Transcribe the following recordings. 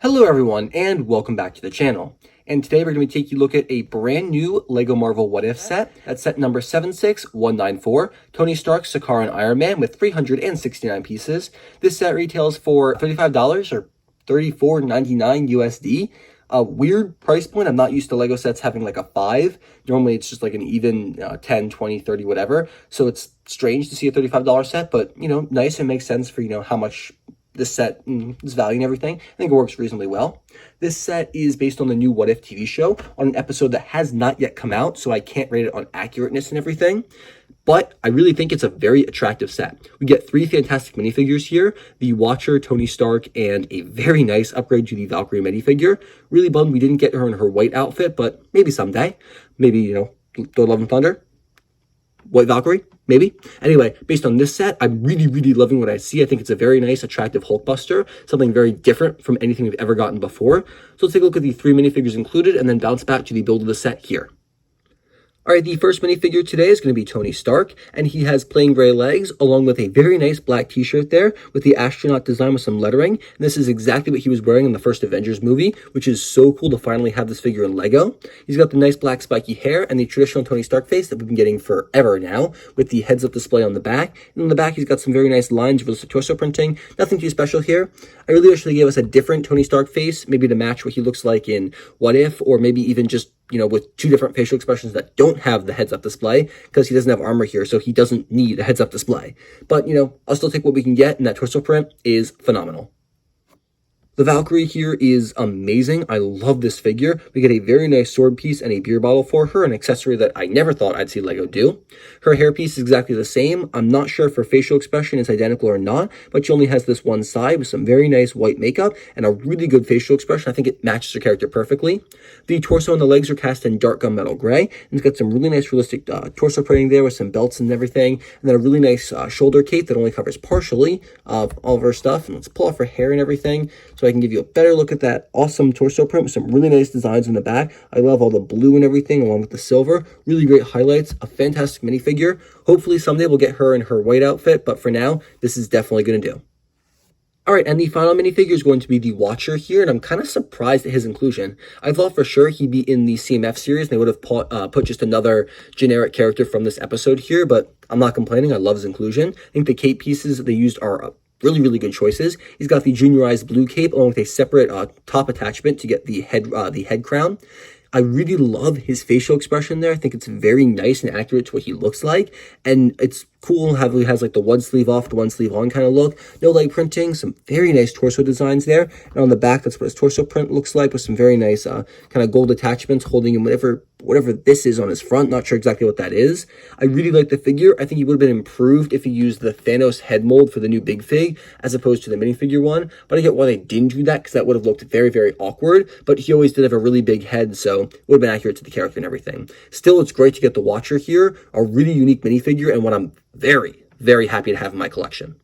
Hello everyone, and welcome back to the channel. And today we're going to be taking a look at a brand new LEGO Marvel What If set. That's set number 76194, Tony Stark's Sakaarian Iron Man with 369 pieces. This set retails for $35 or $34.99 USD. A weird price point. I'm not used to LEGO sets having like a 5. Normally it's just like an even 10, 20, 30, whatever. So it's strange to see a $35 set, but nice and makes sense for how much this set is value and everything. I think it works reasonably well. This set is based on the new What If TV show on an episode that has not yet come out, so I can't rate it on accurateness and everything. But I really think it's a very attractive set. We get 3 fantastic minifigures here, the Watcher, Tony Stark, and a very nice upgrade to the Valkyrie minifigure. Really bummed we didn't get her in her white outfit, but maybe someday. Maybe, Thor Love and Thunder. White Valkyrie, maybe. Anyway, based on this set, I'm really loving what I see. I think it's a very nice, attractive Hulkbuster, something very different from anything we've ever gotten before. So let's take a look at the 3 minifigures included and then bounce back to the build of the set here. Alright, the first minifigure today is going to be Tony Stark, and he has plain gray legs, along with a very nice black t-shirt there, with the astronaut design with some lettering. And this is exactly what he was wearing in the first Avengers movie, which is so cool to finally have this figure in LEGO. He's got the nice black spiky hair and the traditional Tony Stark face that we've been getting forever now, with the heads-up display on the back. And on the back, he's got some very nice lines with the torso printing. Nothing too special here. I really wish they gave us a different Tony Stark face, maybe to match what he looks like in What If, or maybe even just with 2 different facial expressions that don't have the heads-up display, because he doesn't have armor here, so he doesn't need a heads-up display. But, I'll still take what we can get, and that torso print is phenomenal. The Valkyrie here is amazing. I love this figure. We get a very nice sword piece and a beer bottle for her, an accessory that I never thought I'd see LEGO do. Her hairpiece is exactly the same. I'm not sure if her facial expression is identical or not, but she only has this one side with some very nice white makeup and a really good facial expression. I think it matches her character perfectly. The torso and the legs are cast in dark gunmetal gray, and it's got some really nice realistic torso printing there with some belts and everything, and then a really nice shoulder cape that only covers partially of all of her stuff. And let's pull off her hair and everything so I can give you a better look at that awesome torso print with some really nice designs in the back. I love all the blue and everything along with the silver. Really great highlights, a fantastic minifigure. Hopefully someday we'll get her in her white outfit, but for now, this is definitely going to do. Alright, and the final minifigure is going to be the Watcher here, and I'm kind of surprised at his inclusion. I thought for sure he'd be in the CMF series, and they would have put just another generic character from this episode here, but I'm not complaining. I love his inclusion. I think the cape pieces they used are really good choices. He's got the juniorized blue cape along with a separate top attachment to get the head crown. I really love his facial expression there. I think it's very nice and accurate to what he looks like, and it's cool how he has like the one sleeve off, the one sleeve on kind of look. No leg printing, some very nice torso designs there, and on the back that's what his torso print looks like, with some very nice kind of gold attachments holding him whatever this is on his front. Not sure exactly what that is. I really like the figure. I think he would have been improved if he used the Thanos head mold for the new Big Fig as opposed to the minifigure one, but I get why they didn't do that, because that would have looked very awkward. But he always did have a really big head, so it would have been accurate to the character and everything. Still, it's great to get the Watcher here, a really unique minifigure, and what I'm very happy to have in my collection.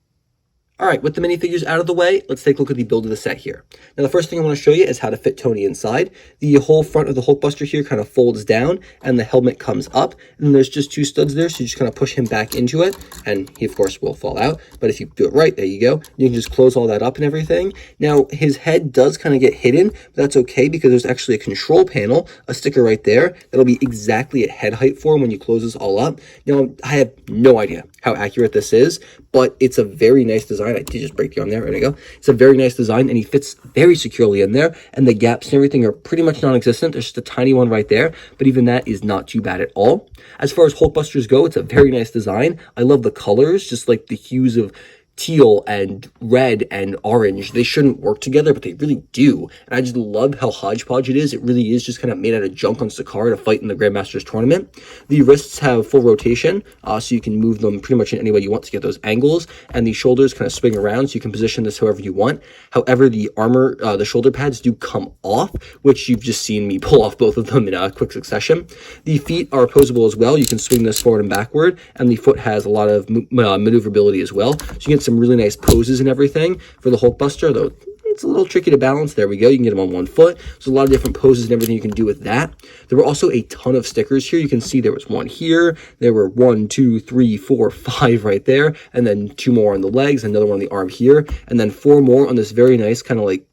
Alright, with the minifigures out of the way, let's take a look at the build of the set here. Now, the first thing I want to show you is how to fit Tony inside. The whole front of the Hulkbuster here kind of folds down, and the helmet comes up, and then there's just 2 studs there, so you just kind of push him back into it, and he, of course, will fall out. But if you do it right, there you go. You can just close all that up and everything. Now, his head does kind of get hidden, but that's okay, because there's actually a control panel, a sticker right there, that'll be exactly at head height for him when you close this all up. Now, I have no idea how accurate this is, but it's a very nice design. I did just break the arm there. There we go. It's a very nice design, and he fits very securely in there, and the gaps and everything are pretty much non-existent. There's just a tiny one right there, but even that is not too bad at all. As far as Hulkbusters go, it's a very nice design. I love the colors, just like the hues of teal and red and orange. They shouldn't work together, but they really do. And I just love how hodgepodge it is. It really is just kind of made out of junk on Sakaar to fight in the Grandmasters tournament. The wrists have full rotation, so you can move them pretty much in any way you want to get those angles. And the shoulders kind of swing around, so you can position this however you want. However, the armor, the shoulder pads do come off, which you've just seen me pull off both of them in a quick succession. The feet are opposable as well. You can swing this forward and backward, and the foot has a lot of maneuverability as well. So you get some really nice poses and everything for the Hulkbuster, though it's a little tricky to balance. There we go. You can get them on one foot. There's a lot of different poses and everything you can do with that. There were also a ton of stickers here. You can see there was one here. There were 1, 2, 3, 4, 5 right there. And then 2 more on the legs, another one on the arm here. And then 4 more on this very nice kind of like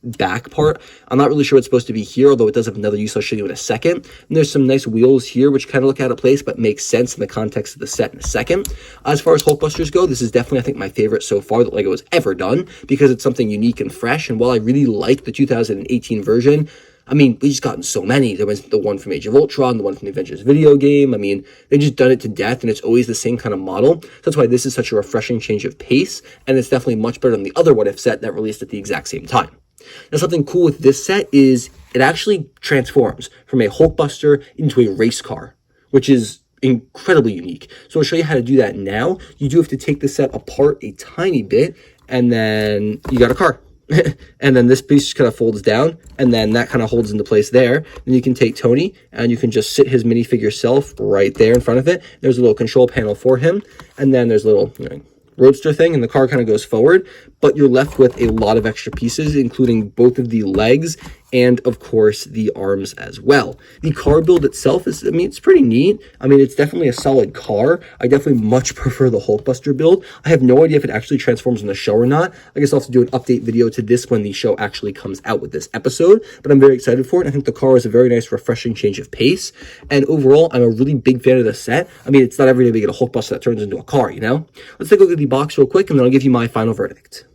back part. I'm not really sure what's supposed to be here, although it does have another use I'll show you in a second. And there's some nice wheels here, which kind of look out of place, but make sense in the context of the set in a second. As far as Hulkbusters go, this is definitely, I think, my favorite so far that LEGO has ever done, because it's something unique and fresh. And while I really like the 2018 version, I mean, we just gotten so many. There was the one from Age of Ultron, the one from the Avengers video game. I mean, they just done it to death, and it's always the same kind of model. So that's why this is such a refreshing change of pace, and it's definitely much better than the other What If set that released at the exact same time. Now, something cool with this set is it actually transforms from a Hulkbuster into a race car, which is incredibly unique. So I'll show you how to do that now. You do have to take the set apart a tiny bit, and then you got a car. And then this piece just kind of folds down, and then that kind of holds into place there. Then you can take Tony, and you can just sit his minifigure self right there in front of it. There's a little control panel for him, and then there's a little roadster thing, and the car kind of goes forward, but you're left with a lot of extra pieces, including both of the legs and, of course, the arms as well. The car build itself is, I mean, it's pretty neat. I mean, it's definitely a solid car. I definitely much prefer the Hulkbuster build. I have no idea if it actually transforms in the show or not. I guess I'll have to do an update video to this when the show actually comes out with this episode, but I'm very excited for it. I think the car is a very nice, refreshing change of pace, and overall, I'm a really big fan of the set. I mean, it's not every day we get a Hulkbuster that turns into a car, you know? Let's take a look at the box real quick, and then I'll give you my final verdict.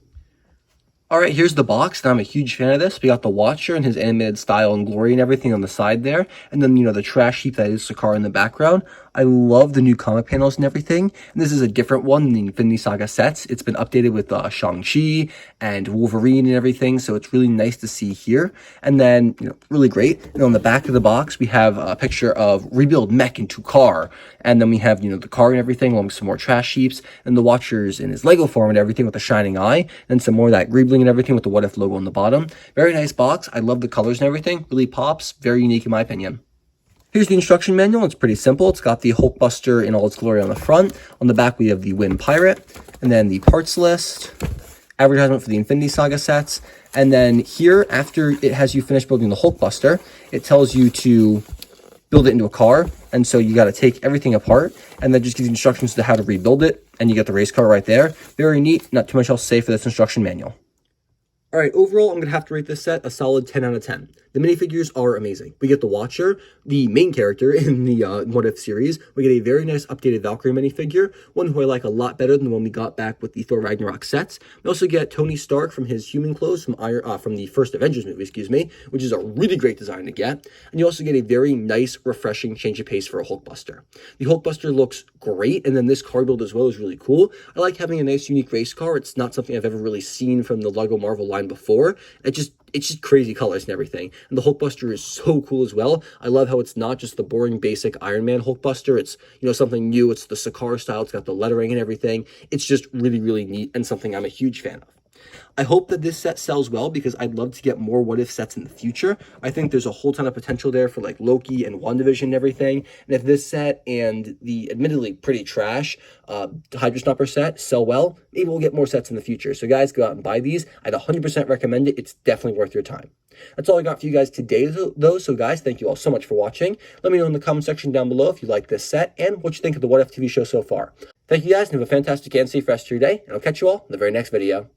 All right, here's the box, and I'm a huge fan of this. We got the Watcher and his animated style and glory and everything on the side there, and then, the trash heap that is Sakaar in the background. I love the new comic panels and everything, and this is a different one than the Infinity Saga sets. It's been updated with Shang-Chi and Wolverine and everything, so it's really nice to see here. And then, really great. And on the back of the box, we have a picture of rebuild mech into car, and then we have, the car and everything, along with some more trash heaps, and the Watcher's in his Lego form and everything with a shining eye, and some more of that greebling and everything with the What If logo on the bottom. Very nice box. I love the colors and everything. Really pops. Very unique in my opinion. Here's the instruction manual. It's pretty simple. It's got the Hulkbuster in all its glory on the front. On the back, we have the Wind Pirate, and then the parts list, advertisement for the Infinity Saga sets, and then here, after it has you finished building the Hulkbuster, it tells you to build it into a car, and so you got to take everything apart, and that just gives you instructions to how to rebuild it, and you get the race car right there. Very neat. Not too much else to say for this instruction manual. All right, overall, I'm going to have to rate this set a solid 10 out of 10. The minifigures are amazing. We get the Watcher, the main character in the What If series. We get a very nice updated Valkyrie minifigure, one who I like a lot better than the one we got back with the Thor Ragnarok sets. We also get Tony Stark from his human clothes from the first Avengers movie, which is a really great design to get. And you also get a very nice, refreshing change of pace for a Hulkbuster. The Hulkbuster looks great, and then this car build as well is really cool. I like having a nice, unique race car. It's not something I've ever really seen from the LEGO Marvel line before. It's just crazy colors and everything. And the Hulkbuster is so cool as well. I love how it's not just the boring basic Iron Man Hulkbuster. It's, something new. It's the Sakaar style. It's got the lettering and everything. It's just really, really neat and something I'm a huge fan of. I hope that this set sells well because I'd love to get more What If sets in the future. I think there's a whole ton of potential there for like Loki and WandaVision and everything. And if this set and the admittedly pretty trash Hydra Stomper set sell well, maybe we'll get more sets in the future. So guys, go out and buy these. I'd 100% recommend it. It's definitely worth your time. That's all I got for you guys today, though. So guys, thank you all so much for watching. Let me know in the comment section down below if you like this set and what you think of the What If TV show so far. Thank you guys, and have a fantastic and safe rest of your day, and I'll catch you all in the very next video.